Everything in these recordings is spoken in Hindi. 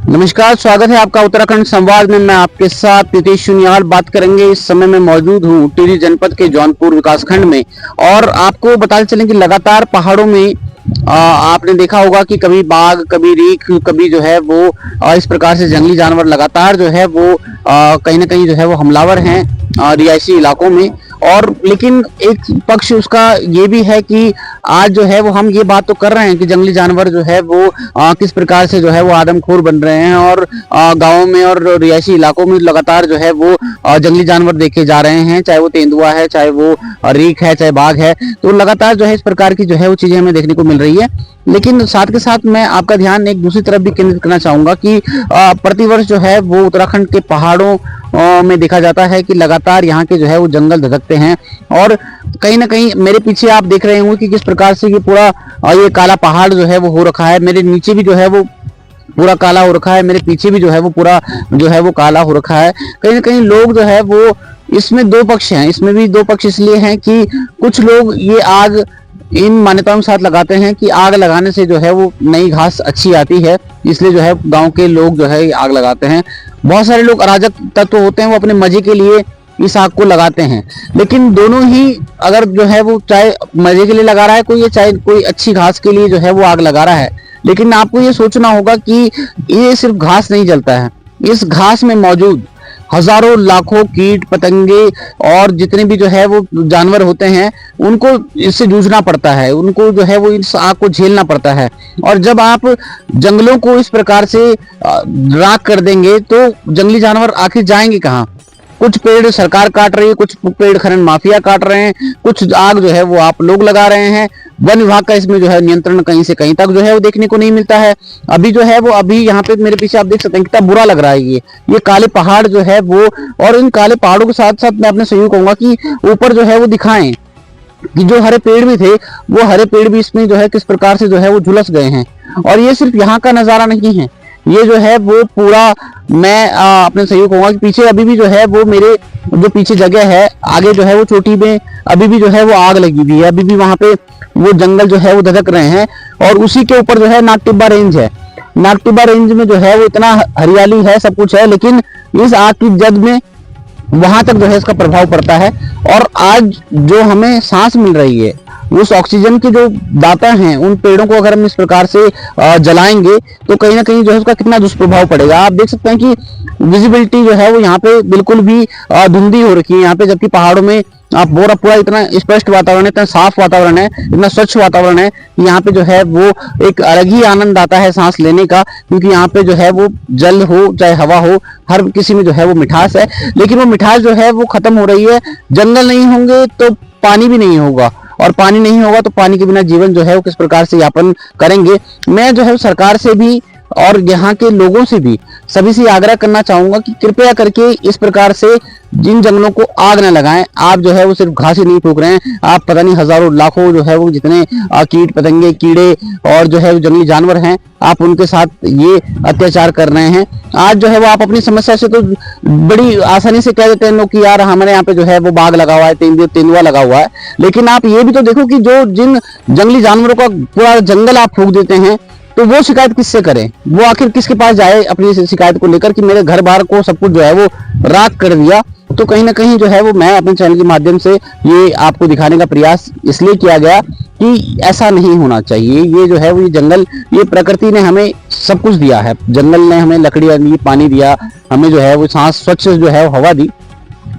नमस्कार, स्वागत है आपका उत्तराखंड संवाद में। मैं आपके साथ नीतीश सुनियाल बात करेंगे। इस समय मैं मौजूद हूँ टिहरी जनपद के जौनपुर विकासखंड में और आपको बताते चलें कि लगातार पहाड़ों में आपने देखा होगा कि कभी बाघ, कभी रीछ, कभी जो है वो इस प्रकार से जंगली जानवर लगातार जो है वो कहीं ना कहीं जो है वो हमलावर हैं रिहायशी इलाकों में। और लेकिन एक पक्ष उसका ये भी है कि आज जो है वो हम ये बात तो कर रहे हैं कि जंगली जानवर जो है वो किस प्रकार से जो है वो आदमखोर बन रहे हैं और गाँव में और रिहायशी इलाकों में लगातार जो है वो जंगली जानवर देखे जा रहे हैं, चाहे वो तेंदुआ है, चाहे वो रीछ है, चाहे बाघ है। तो लगातार जो है इस प्रकार की जो है वो चीजें हमें देखने को मिल रही है। लेकिन साथ के साथ मैं आपका ध्यान एक दूसरी तरफ भी केंद्रित करना चाहूंगा कि प्रतिवर्ष जो है वो उत्तराखंड के पहाड़ों में देखा जाता है कि लगातार यहाँ के जो है वो जंगल धधकते हैं। और कहीं ना कहीं मेरे पीछे आप देख रहे होंगे कि किस प्रकार से ये पूरा ये काला पहाड़ जो है वो हो रखा है। मेरे नीचे भी जो है वो पूरा काला हो रखा है, मेरे पीछे भी जो है वो पूरा जो है वो काला हो रखा है। कहीं ना कहीं लोग जो है वो इसमें दो पक्ष हैं, इसमें भी दो पक्ष इसलिए हैं कि कुछ लोग ये आग इन मान्यताओं के साथ लगाते हैं कि आग लगाने से जो है वो नई घास अच्छी आती है, इसलिए जो है गांव के लोग जो है आग लगाते हैं। बहुत सारे लोग अराजक तत्व होते हैं, वो अपने मजे के लिए इस आग को लगाते हैं। लेकिन दोनों ही अगर जो है वो चाहे मजे के लिए लगा रहा है कोई, चाहे कोई अच्छी घास के लिए जो है वो आग लगा रहा है, लेकिन आपको ये सोचना होगा कि ये सिर्फ घास नहीं जलता है, इस घास में मौजूद हजारों लाखों कीट पतंगे और जितने भी जो है वो जानवर होते हैं उनको इससे जूझना पड़ता है, उनको जो है वो इस आग को झेलना पड़ता है। और जब आप जंगलों को इस प्रकार से राख कर देंगे तो जंगली जानवर आखिर जाएंगे कहाँ? कुछ पेड़ सरकार काट रही है, कुछ पेड़ खनन माफिया काट रहे हैं, कुछ आग जो है वो आप लोग लगा रहे हैं। वन विभाग का इसमें जो है नियंत्रण कहीं से कहीं तक जो है वो देखने को नहीं मिलता है। अभी जो है वो अभी यहाँ पे मेरे पीछे आप देख सकते हैं कितना बुरा लग रहा है ये काले पहाड़ जो है वो। और इन काले पहाड़ों के साथ साथ मैं अपने सहयोग कहूंगा कि ऊपर जो है वो दिखाएं कि जो हरे पेड़ भी थे वो हरे पेड़ भी इसमें जो है किस प्रकार से जो है वो झुलस गए हैं। और ये सिर्फ यहाँ का नजारा नहीं है, ये जो है वो पूरा मैं अपने सहयोग कहूंगा कि पीछे अभी भी जो है वो मेरे जो पीछे जगह है आगे जो है वो चोटी में अभी भी जो है वो आग लगी हुई है, अभी भी वहां पे वो जंगल जो है वो धधक रहे हैं। और उसी के ऊपर जो है नागटिब्बा रेंज है, नागटिब्बा रेंज में जो है वो इतना हरियाली है, सब कुछ है, लेकिन इस आग की जद में वहां तक जो है इसका प्रभाव पड़ता है। और आज जो हमें सांस मिल रही है उस ऑक्सीजन के जो दाता हैं उन पेड़ों को अगर हम इस प्रकार से जलाएंगे तो कहीं ना कहीं जो है उसका कितना दुष्प्रभाव पड़ेगा। आप देख सकते हैं कि विजिबिलिटी जो है वो यहाँ पे बिल्कुल भी धुंधली हो रखी है यहाँ पे, जबकि पहाड़ों में आप पूरा इतना स्पष्ट वातावरण है, इतना साफ वातावरण है, इतना स्वच्छ वातावरण है कि यहाँ पे जो है वो एक अलग ही आनंद आता है सांस लेने का। क्योंकि यहाँ पे जो है वो जल हो चाहे हवा हो, हर किसी में जो है वो मिठास है। लेकिन वो मिठास जो है वो खत्म हो रही है। जंगल नहीं होंगे तो पानी भी नहीं होगा, और पानी नहीं होगा तो पानी के बिना जीवन जो है वो किस प्रकार से यापन करेंगे। मैं जो है सरकार से भी और यहाँ के लोगों से भी सभी से आग्रह करना चाहूंगा कि कृपया करके इस प्रकार से जिन जंगलों को आग न लगाएं। आप जो है वो सिर्फ घास ही नहीं फूंक रहे हैं, आप पता नहीं हजारों लाखों जो है वो जितने कीट पतंगे कीड़े और जो है वो जंगली जानवर हैं आप उनके साथ ये अत्याचार कर रहे हैं। आज जो है वो आप अपनी समस्या से तो बड़ी आसानी से कह देते हैं लोग कि यार हमारे यहाँ पे जो है वो बाघ लगा हुआ है, तेंदुआ लगा हुआ है, लेकिन आप ये भी तो देखो कि जो जिन जंगली जानवरों का पूरा जंगल आप फूंक देते हैं तो वो शिकायत किससे करें? वो आखिर किसके पास जाए अपनी शिकायत को लेकर कि मेरे घर बार को सब कुछ जो है वो राख कर दिया? तो कहीं ना कहीं जो है वो मैं अपने चैनल के माध्यम से ये आपको दिखाने का प्रयास इसलिए किया गया कि ऐसा नहीं होना चाहिए। ये जो है वो ये जंगल, ये प्रकृति ने हमें सब कुछ दिया है, जंगल ने हमें लकड़ियां दी, पानी दिया, हमें जो है वो सांस स्वच्छ जो है हवा दी,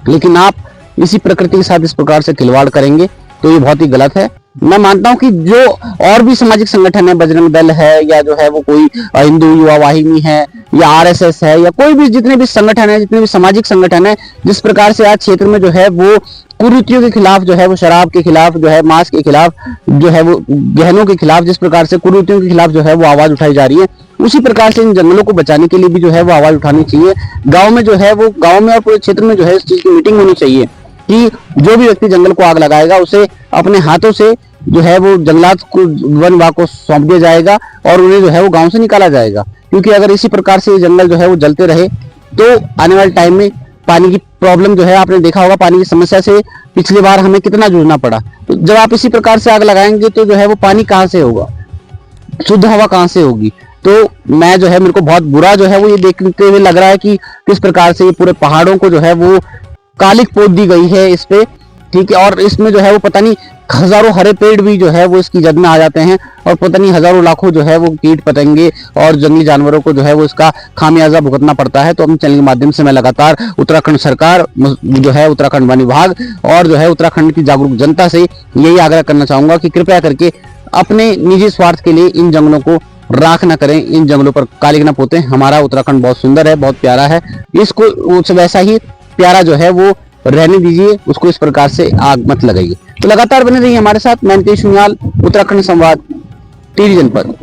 लेकिन आप इसी प्रकृति के साथ इस प्रकार से खिलवाड़ करेंगे तो ये बहुत ही गलत है। मैं मानता हूं कि जो और भी सामाजिक संगठन है, बजरंग दल है या जो है वो कोई हिंदू युवा वाहिनी है या आरएसएस है या कोई भी जितने भी संगठन है, जितने भी सामाजिक संगठन है, जिस प्रकार से आज क्षेत्र में जो है वो कुरीतियों के खिलाफ जो है वो शराब के खिलाफ जो है मांस के खिलाफ जो है वो गहनों के खिलाफ जिस प्रकार से कुरीतियों के खिलाफ जो है वो आवाज उठाई जा रही है, उसी प्रकार से इन जंगलों को बचाने के लिए भी जो है वो आवाज उठानी चाहिए। गाँव में जो है वो गाँव में और पूरे क्षेत्र में जो है इस चीज की मीटिंग होनी चाहिए कि जो भी व्यक्ति जंगल को आग लगाएगा उसे अपने हाथों से जो है वो जंगलात को वन विभाग को सौंप दिया जाएगा और उन्हें जो है वो गांव से निकाला जाएगा। क्योंकि अगर इसी प्रकार से ये जंगल जो है वो जलते रहे तो आने वाले टाइम में पानी की प्रॉब्लम जो है आपने देखा होगा, पानी की समस्या से पिछली बार हमें कितना जूझना पड़ा। तो जब आप इसी प्रकार से आग लगाएंगे तो जो है वो पानी कहाँ से होगा, शुद्ध हवा कहाँ से होगी? तो मैं जो है, मेरे को बहुत बुरा जो है वो ये देखते हुए लग रहा है कि किस प्रकार से ये पूरे पहाड़ों को जो है वो कालिक पोत दी गई है इस पे, ठीक है। और इसमें जो है वो पता नहीं हजारों हरे पेड़ भी जो है वो इसकी जद में आ जाते हैं, और पता नहीं हजारों लाखों जो है वो कीट पतंगे और जंगली जानवरों को जो है वो इसका खामियाजा भुगतना पड़ता है। तो अपने चैनल के माध्यम से मैं लगातार उत्तराखंड सरकार जो है, उत्तराखंड वन विभाग और जो है उत्तराखंड की जागरूक जनता से यही आग्रह करना चाहूंगा कि कृपया करके अपने निजी स्वार्थ के लिए इन जंगलों को राख ना करें, इन जंगलों पर कालिक ना पोतें। हमारा उत्तराखंड बहुत सुंदर है, बहुत प्यारा है, इसको वैसा ही प्यारा जो है वो रहने दीजिए, उसको इस प्रकार से आग मत लगाइए। तो लगातार बने रहिए हमारे साथ। मैं नितेश सुनियाल, उत्तराखंड संवाद, टिहरी जनपद।